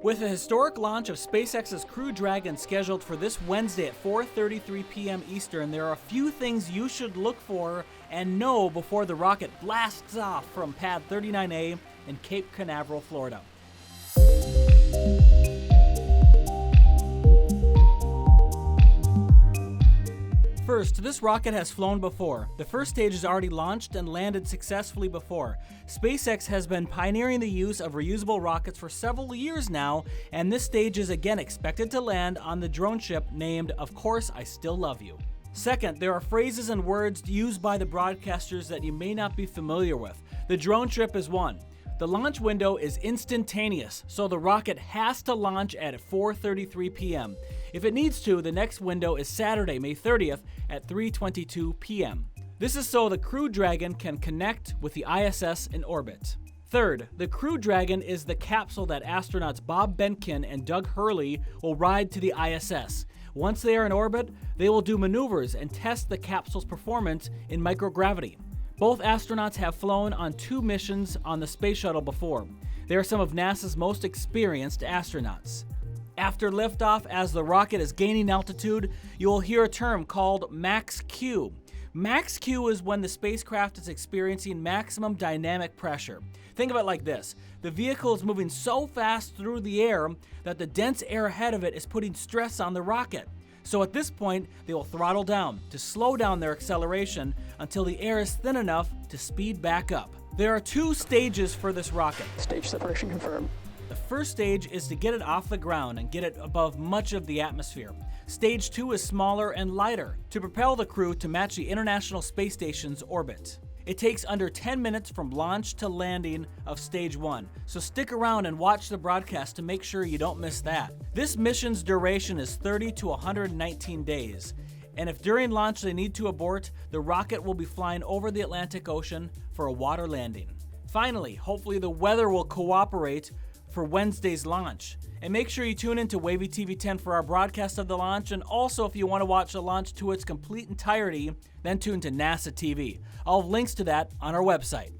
With the historic launch of SpaceX's Crew Dragon scheduled for this Wednesday at 4:33 p.m. Eastern, there are a few things you should look for and know before the rocket blasts off from Pad 39A in Cape Canaveral, Florida. First, this rocket has flown before. The first stage is already launched and landed successfully before. SpaceX has been pioneering the use of reusable rockets for several years now, and this stage is again expected to land on the drone ship named, Of Course I Still Love You. Second, there are phrases and words used by the broadcasters that you may not be familiar with. The drone ship is one. The launch window is instantaneous, so the rocket has to launch at 4:33 p.m. If it needs to, the next window is Saturday, May 30th at 3:22 p.m. This is so the Crew Dragon can connect with the ISS in orbit. Third, the Crew Dragon is the capsule that astronauts Bob Behnken and Doug Hurley will ride to the ISS. Once they are in orbit, they will do maneuvers and test the capsule's performance in microgravity. Both astronauts have flown on 2 missions on the space shuttle before. They are some of NASA's most experienced astronauts. After liftoff, as the rocket is gaining altitude, you will hear a term called Max Q. Max Q is when the spacecraft is experiencing maximum dynamic pressure. Think of it like this. The vehicle is moving so fast through the air that the dense air ahead of it is putting stress on the rocket. So at this point, they will throttle down to slow down their acceleration until the air is thin enough to speed back up. There are 2 stages for this rocket. Stage separation confirmed. The first stage is to get it off the ground and get it above much of the atmosphere. Stage 2 is smaller and lighter to propel the crew to match the International Space Station's orbit. It takes under 10 minutes from launch to landing of Stage 1, so stick around and watch the broadcast to make sure you don't miss that. This mission's duration is 30 to 119 days, and if during launch they need to abort, the rocket will be flying over the Atlantic Ocean for a water landing. Finally, hopefully the weather will cooperate for Wednesday's launch. And make sure you tune in to Wavy TV 10 for our broadcast of the launch, and also if you want to watch the launch to its complete entirety, then tune to NASA TV. I'll have links to that on our website.